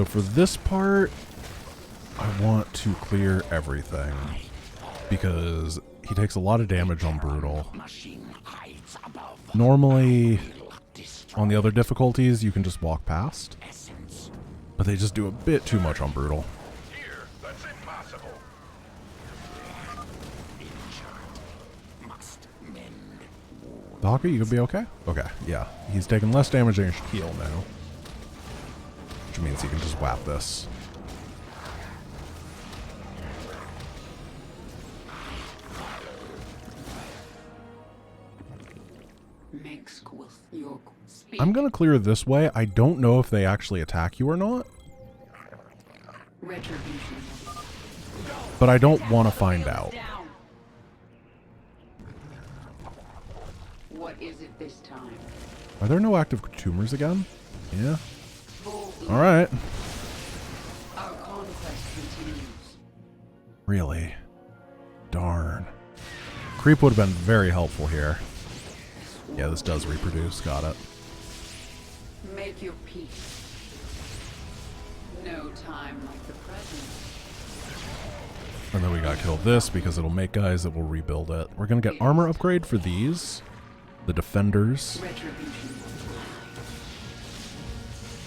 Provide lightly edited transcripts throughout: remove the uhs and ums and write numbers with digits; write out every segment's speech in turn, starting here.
So for this part, I want to clear everything because he takes a lot of damage on Brutal. Normally, on the other difficulties, you can just walk past, but they just do a bit too much on Brutal. Docker, you could be okay? Okay, yeah. He's taking less damage than he should heal now. Which means he can just whap this. I'm gonna clear this way. I don't know if they actually attack you or not. But I don't want to find out. What is it this time? Are there no active tumors again? Yeah. Alright. Our conquest continues. Really? Darn. Creep would have been very helpful here. Yeah, this does reproduce. Got it. Make your peace. No time like the present. And then we gotta kill this because it'll make guys that will rebuild it. We're gonna get armor upgrade for these. The defenders.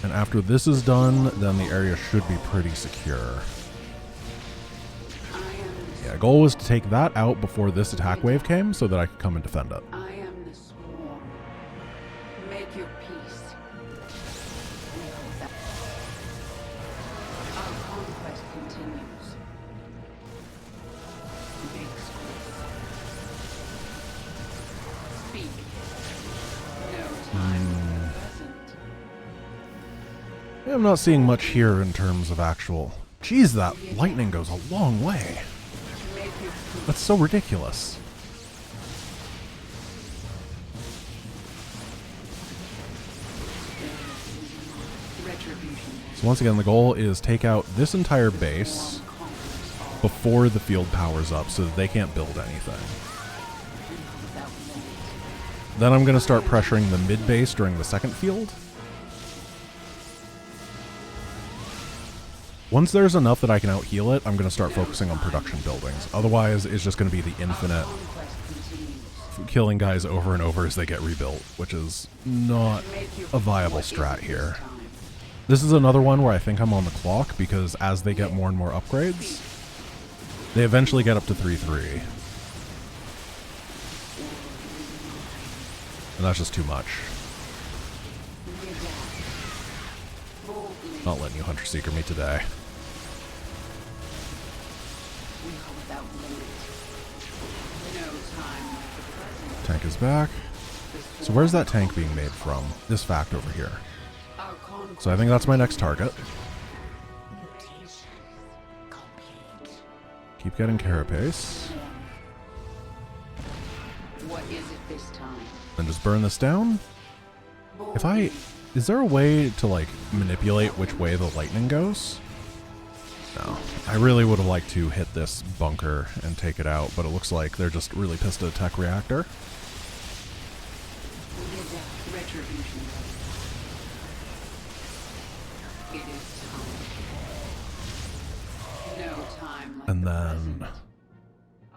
And after this is done, then the area should be pretty secure. Yeah, goal was to take that out before this attack wave came so that I could come and defend it. I am the swarm. Make your peace. Our conquest continues. Speak. No time present. Yeah, I'm not seeing much here in terms of actual... Jeez, that lightning goes a long way. That's so ridiculous. So once again, the goal is take out this entire base before the field powers up so that they can't build anything. Then I'm going to start pressuring the mid base during the second field. Once there's enough that I can out-heal it, I'm going to start focusing on production buildings. Otherwise, it's just going to be the infinite killing guys over and over as they get rebuilt, which is not a viable strat here. This is another one where I think I'm on the clock, because as they get more and more upgrades, they eventually get up to 3-3. And that's just too much. Not letting you Hunter Seeker me today. Tank is back. So where's that tank being made from? This fact over here. So I think that's my next target. Keep getting carapace. What is it this time? Then just burn this down. Is there a way to like manipulate which way the lightning goes? No. I really would have liked to hit this bunker and take it out, but it looks like they're just really pissed at a tech reactor. And then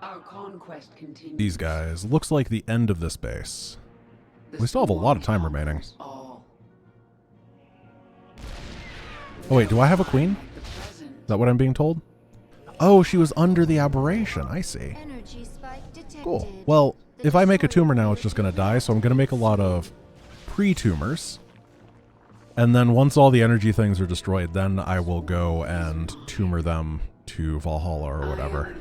our conquest continues. These guys. Looks like the end of this base. We still have a lot of time remaining. Oh wait, do I have a queen? Is that what I'm being told? Oh, she was under the aberration. I see. Cool. Well, if I make a tumor now, it's just going to die, so I'm going to make a lot of pre-tumors. And then once all the energy things are destroyed, then I will go and tumor them to Valhalla or whatever.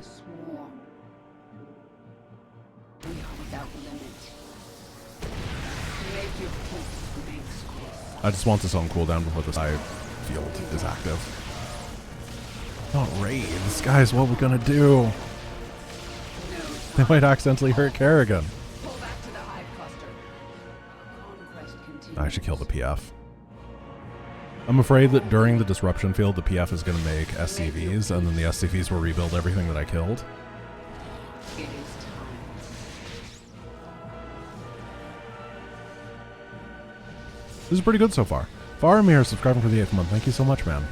I just want this on cooldown before the side field is active. Not raids. Guys, what are we gonna do? They might accidentally hurt Kerrigan. I should kill the PF. I'm afraid that during the disruption field, the PF is going to make SCVs, and then the SCVs will rebuild everything that I killed. This is pretty good so far. Faramir subscribing for the 8th month. Thank you so much, man.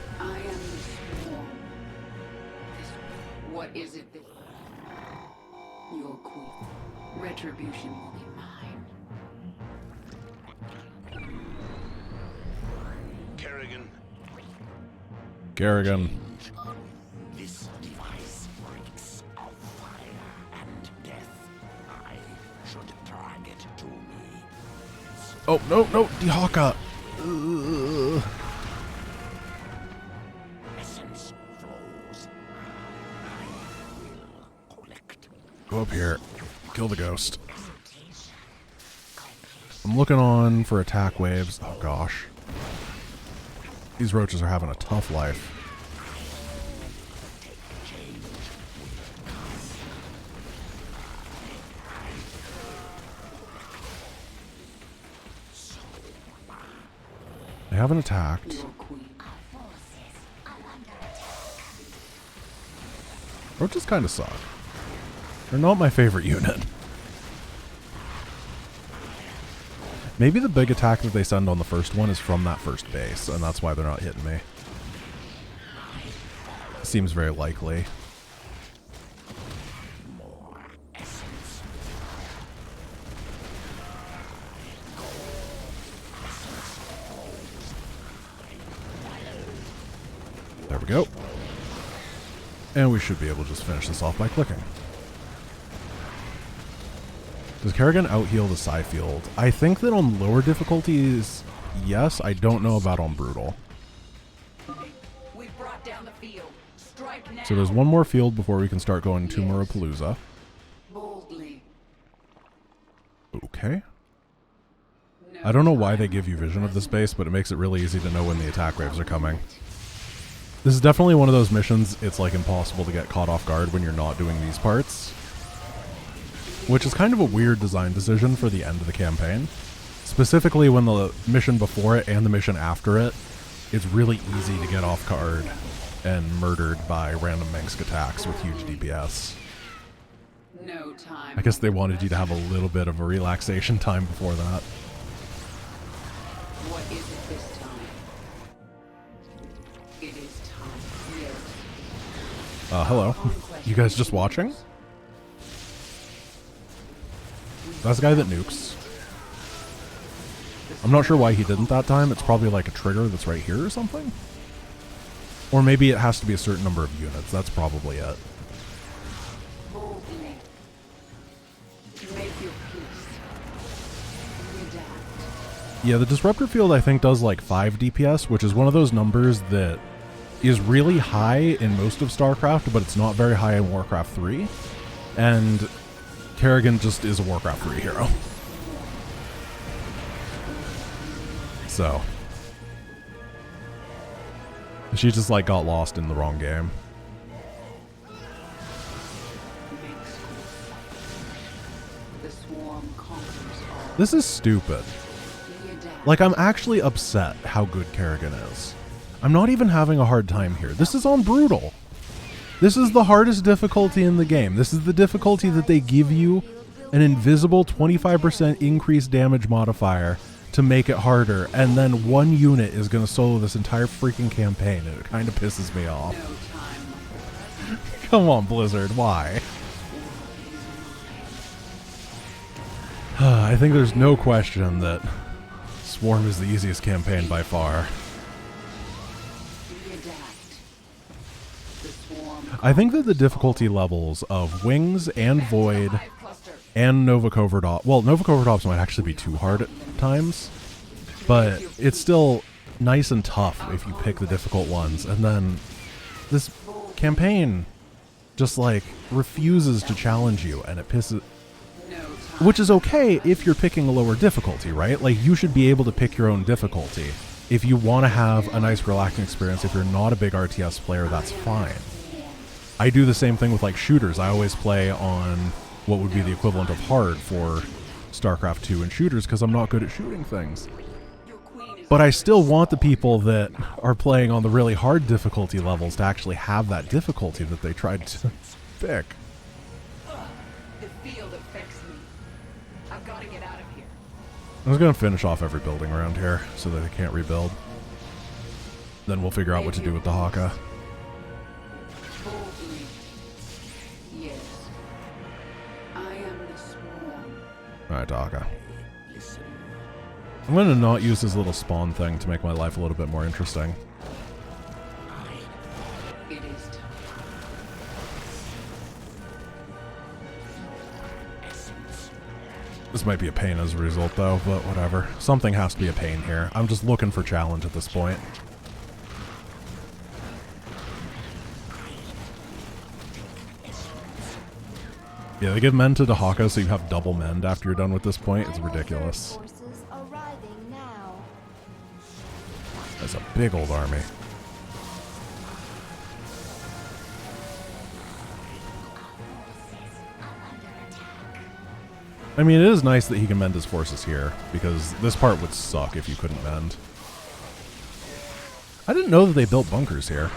Kerrigan. Kerrigan. This device reeks of fire and death. I should drag it to me. Oh, no, no, Dehaka. Ugh. Essence flows. I will collect. Go up here. Kill the ghost. I'm looking on for attack waves. Oh, gosh. These roaches are having a tough life. They haven't attacked. Roaches kind of suck. They're not my favorite unit. Maybe the big attack that they send on the first one is from that first base, and that's why they're not hitting me. Seems very likely. There we go. And we should be able to just finish this off by clicking. Does Kerrigan out-heal the Psi Field? I think that on lower difficulties, yes. I don't know about on Brutal. We brought down the field. Strike now. So there's one more field before we can start going to Murapalooza. Boldly. Okay. I don't know why they give you vision of this base, but it makes it really easy to know when the attack waves are coming. This is definitely one of those missions, it's like impossible to get caught off guard when you're not doing these parts. Which is kind of a weird design decision for the end of the campaign. Specifically when the mission before it and the mission after it, it's really easy to get off guard and murdered by random Mengsk attacks with huge DPS. No time. I guess they wanted you to have a little bit of a relaxation time before that. What is it this time? It is time. Yes. Hello. You guys just watching? That's the guy that nukes. I'm not sure why he didn't that time. It's probably like a trigger that's right here or something. Or maybe it has to be a certain number of units. That's probably it. Boldly. Make your peace. Redact. Yeah, the Disruptor Field I think does like 5 DPS, which is one of those numbers that is really high in most of StarCraft, but it's not very high in Warcraft 3. And Kerrigan just is a Warcraft 3 hero. So. She just like got lost in the wrong game. The swarm conquers all. This is stupid. Redact. Like, I'm actually upset how good Kerrigan is. I'm not even having a hard time here. This is on Brutal. This is the hardest difficulty in the game. This is the difficulty that they give you an invisible 25% increased damage modifier to make it harder, and then one unit is going to solo this entire freaking campaign, and it kind of pisses me off. No time. Come on, Blizzard, why? I think there's no question that Swarm is the easiest campaign by far. Redact. The swarm. I think that the difficulty levels of Wings and Void Hive cluster. and Nova Covert Ops, well, Nova Covert Ops might actually be too hard at times, but it's still nice and tough if you pick the difficult ones. And then this campaign just like refuses to challenge you, and it pisses. No time. Which is okay if you're picking a lower difficulty, right? Like, you should be able to pick your own difficulty. If you want to have a nice relaxing experience, if you're not a big RTS player, that's fine. I do the same thing with like shooters. I always play on what would be the equivalent of hard for StarCraft 2 and shooters because I'm not good at shooting things. Your queen is. But I still want the people that are playing on the really hard difficulty levels to actually have that difficulty that they tried to pick. The field affects me. I've got to get out of here. I was going to finish off every building around here so that they can't rebuild. Then we'll figure out what to do with the Haka. Boldly. Yes. I am the swarm. Alright, Haka. Listen. I'm going to not use his little spawn thing to make my life a little bit more interesting. It is time. This might be a pain as a result, though, but whatever. Something has to be a pain here. I'm just looking for challenge at this point. Yeah, they give mend to Dahaka, so you have double mend after you're done with this point. It's ridiculous. That's a big old army. I mean, it is nice that he can mend his forces here, because this part would suck if you couldn't mend. I didn't know that they built bunkers here.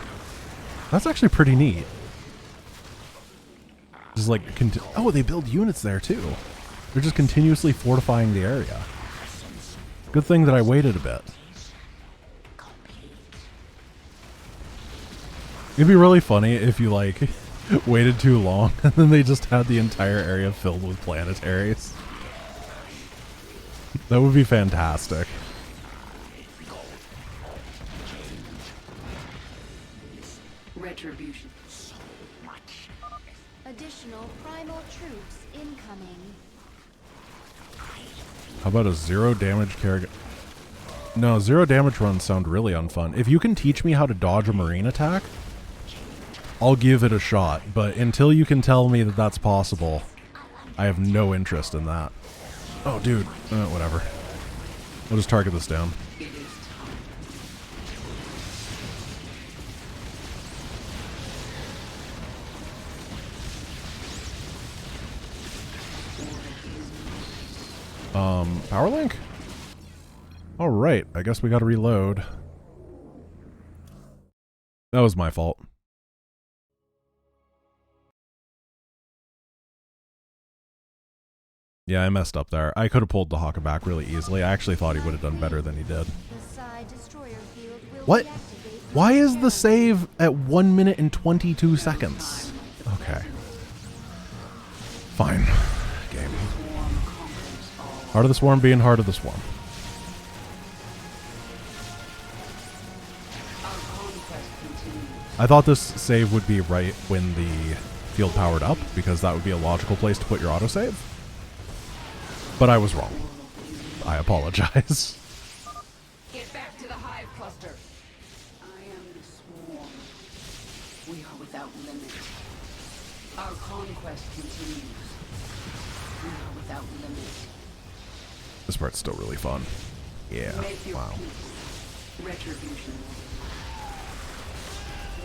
That's actually pretty neat. Just like, oh, they build units there too. They're just continuously fortifying the area. Good thing that I waited a bit. It'd be really funny if you like waited too long and then they just had the entire area filled with planetaries. That would be fantastic. Retribution. Additional primal troops incoming. How about a 0 damage Kerrigan? No, 0 damage runs sound really unfun. If you can teach me how to dodge a marine attack, I'll give it a shot. But until you can tell me that that's possible, I have no interest in that. Oh, dude. Whatever. We'll just target this down. It is time. Power link? Alright, I guess we gotta reload. That was my fault. Yeah, I messed up there. I could have pulled the Hawker back really easily. I actually thought he would have done better than he did. What? Why is the save at 1 minute and 22 seconds? Okay. Fine. Game. Heart of the Swarm being Heart of the Swarm. I thought this save would be right when the field powered up, because that would be a logical place to put your autosave. But I was wrong. I apologize. Get back to the hive cluster. I am the swarm. We are without limit. Our conquest continues. We are without limit. This part's still really fun. Yeah. Wow. Retribution.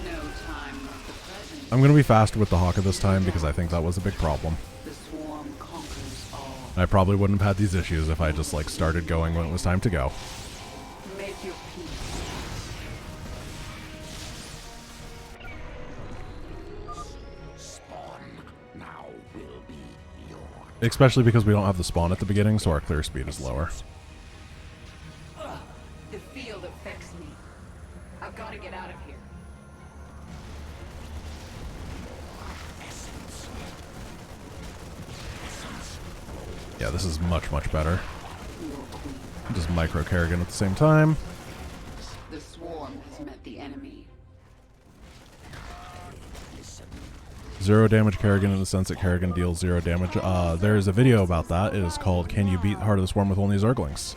No time like the present. I'm going to be faster with the Hawker this time because I think that was a big problem. The swarm conquers all. I probably wouldn't have had these issues if I just like started going when it was time to go. Make your peace. Spawn now will be yours. Especially because we don't have the spawn at the beginning, so our clear speed is lower. The field affects me. I've got to get out of here. Yeah, this is much, much better. Just micro Kerrigan at the same time. The swarm has met the enemy. 0 damage Kerrigan in the sense that Kerrigan deals 0 damage. There's a video about that. It is called Can You Beat Heart of the Swarm with Only Zerglings?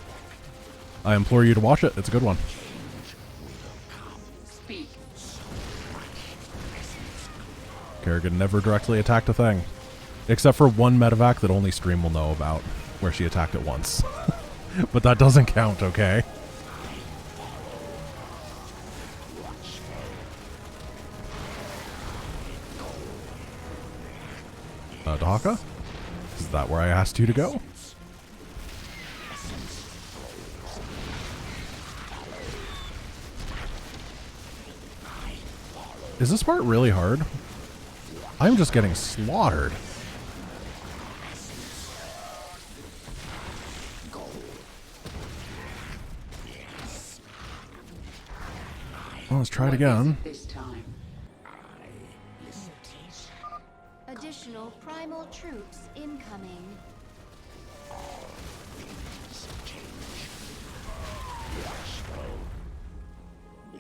I implore you to watch it. It's a good one. Speak. Kerrigan never directly attacked a thing. Except for one medevac that only Stream will know about, where she attacked it once. But that doesn't count, okay? Dahaka? Is that where I asked you to go? Is this part really hard? I'm just getting slaughtered. Well, let's try it again. This time. Additional primal troops incoming.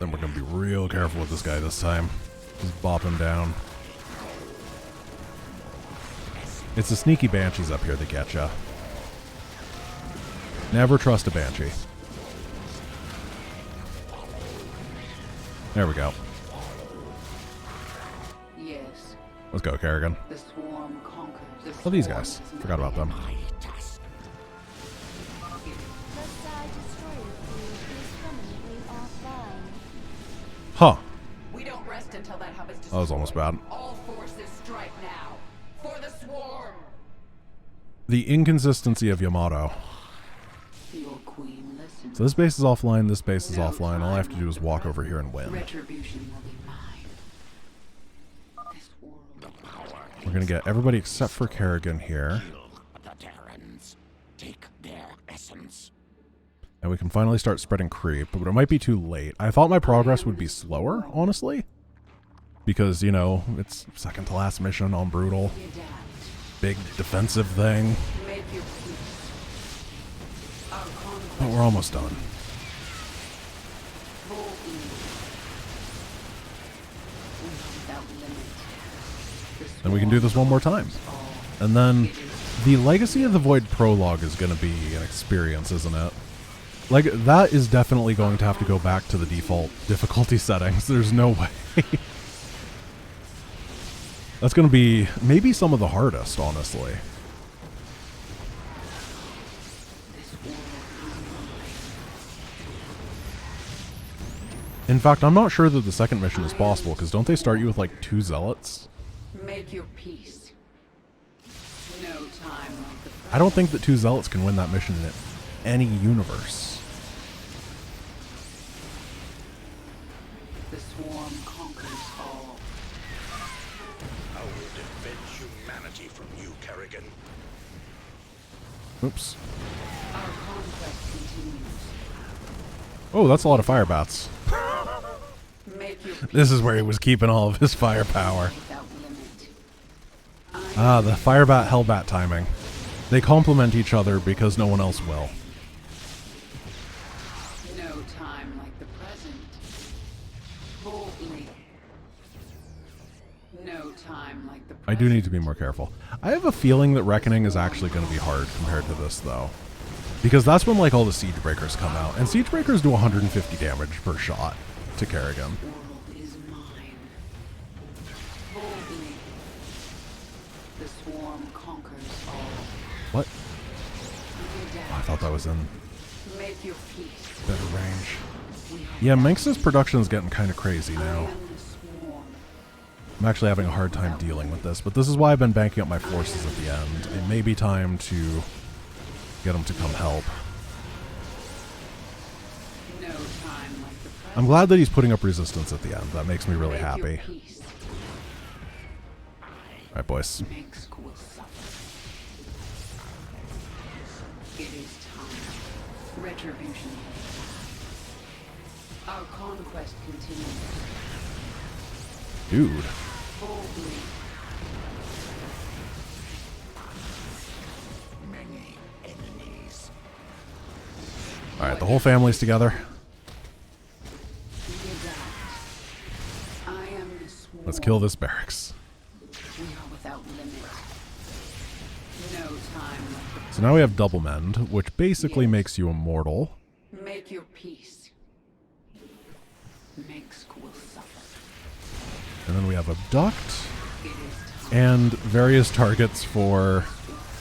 Then we're gonna be real careful with this guy this time. Just bop him down. It's the sneaky banshees up here that get ya. Never trust a banshee. There we go. Yes. Let's go, Kerrigan. The swarm conquers. Oh, these guys. Forgot about them. The Side Destroyer fleet is permanently offline. Huh. We don't rest until that hub is destroyed. That was almost bad. All forces strike now. For the swarm. The inconsistency of Yamato. Your queen listens. So this base is offline, this base is offline. All I have to do is walk over here and win. Retribution will be mine. This world. We're going to get everybody except for Kerrigan here. Kill the Terrans. Take their essence. And we can finally start spreading creep, but it might be too late. I thought my progress would be slower, honestly. Because, you know, it's second to last mission on Brutal. Adapt. Big defensive thing. Make your peace. Our conquest But we're almost done. will be. We are without limit. And we can do this one more time. And then the Legacy of the Void prologue is going to be an experience, isn't it? Like, that is definitely going to have to go back to the default difficulty settings. There's no way. That's going to be maybe some of the hardest, honestly. In fact, I'm not sure that the second mission is possible, because don't they start you with like 2 zealots? Make your peace. No time like the I don't think that 2 zealots can win that mission in any universe. The swarm conquers all. I will defend humanity from you, Kerrigan. Oops. Our conquest continues. Oh, that's a lot of fire bats. Make your peace This is where he was keeping all of his firepower. without limit. Ah, the firebat hellbat timing. They complement each other because no one else will. No time like the present. Boldly. No time like the present. I do need to be more careful. I have a feeling that Reckoning is actually going to be hard compared to this, though. Because that's when, like, all the Siege Breakers come out. And Siege Breakers do 150 damage per shot to Kerrigan. The world is mine. Boldly. The swarm conquers all. What? Adapt. Oh, I thought that was in Make your peace. better range. We are Yeah, Minx's production's getting kind of crazy I now. am the swarm. I'm actually having a hard time dealing with this, but this is why I've been banking up my forces at the end. It may be time to get them to come help. No time like the present. I'm glad that he's putting up resistance at the end. That makes me really Make your happy. peace. Alright, boys. Minx will suffer. It is time. Retribution. Our conquest continues. Dude. Boldly. Many enemies. Alright, the whole family's together. We adapt. I am the swarm. Let's kill this barracks. We are without limit. No time like So now we have Double Mend, which basically makes you immortal. the Make your peace. Minx will suffer. And then we have Abduct It is time. and various targets for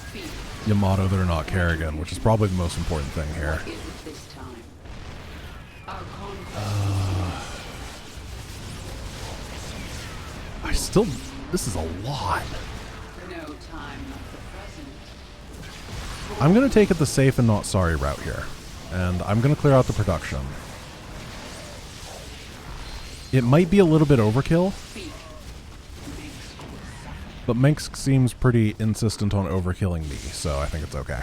Speak. Yamato that are not Kerrigan, which is probably the most important thing here. What is it this time? Our conquest. I still... This is a lot. No time like the present. I'm going to take it the safe and not sorry route here. And I'm going to clear out the production. It might be a little bit overkill, Speak. Minx will suffer. but Minx seems pretty insistent on overkilling me, so I think it's okay.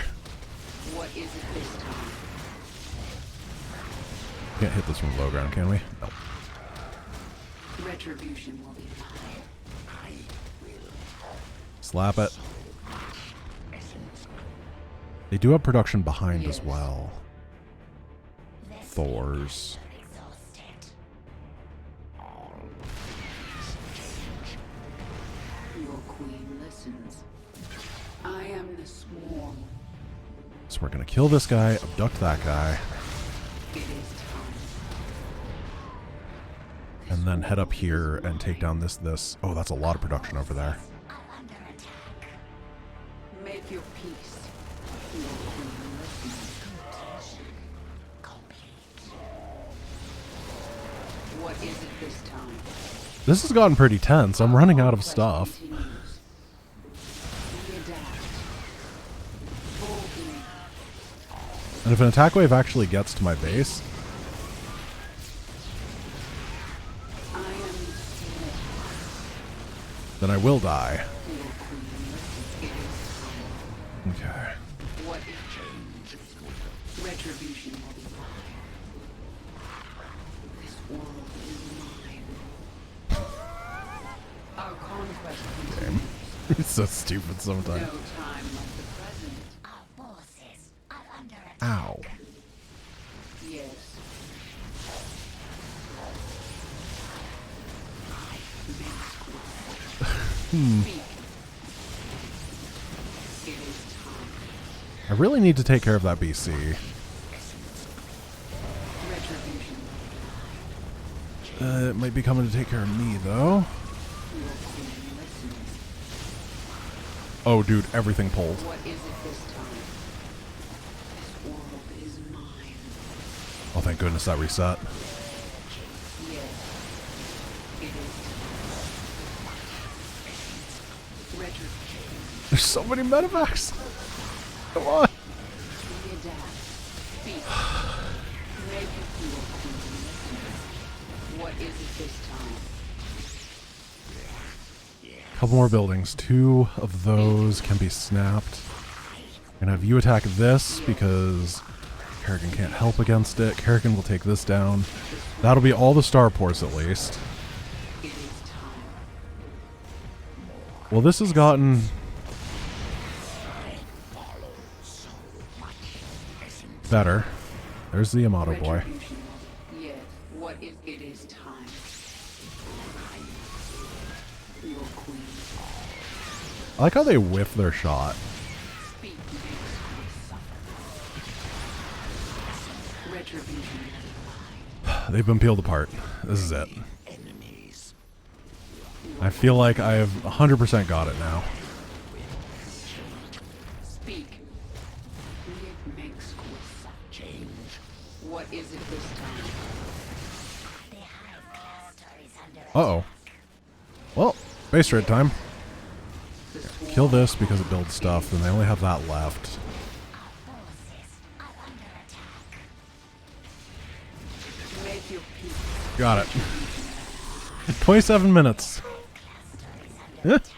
What is it this time? Can't hit this from low ground, can we? No. Retribution will be mine. Slap it. They do have production behind as well. Thor's. Queen listens. I am the swarm. So we're gonna kill this guy, abduct that guy, It is time. and then head up here and take down this. Oh, that's a lot of production over there. Make your peace. Your queen listens. What is it this time? This has gotten pretty tense. I'm running out of stuff. Continues. We adapt. Boldly. And if an attack wave actually gets to my base, I am the swarm. then I will die. Your queen listens. It is time. Okay. What if change? Retribution will be mine. This world is mine. Our conquest continues. It's so stupid No sometimes. time like the present. Our forces are under attack. Ow. Yes. Speak. It is time. I really need to take care of that BC. Retribution. It might be coming to take care of me, though. Your queen listens. Oh, dude, everything pulled. What is it this time? This world is mine. Oh, thank goodness that reset. Yes. It is time. Retribution. There's so many medevacs. Come on. We adapt. Speak. Make it your queen listens. What is it this time? Couple more buildings. 2 of those can be snapped. I'm gonna have you attack this because Kerrigan can't help against it. Kerrigan will take this down. That'll be all the starports at least. It is time. Well, this has gotten better. There's the Yamato boy. Retribution. Yes. What is it is time. Your queen. I like how they whiff their shot. Speak makes me suffer. Retribution. They've been peeled apart. This is it. Enemies. I feel like I have 100% got it now. Speak. It makes quick Change. What is it this time? The hive cluster is under attack. Uh-oh. Well, base raid time. The swarm. Kill this because it builds stuff, then they only have that left. Our forces are under attack. Make your peace. Got it. 27 minutes. Cluster is under attack.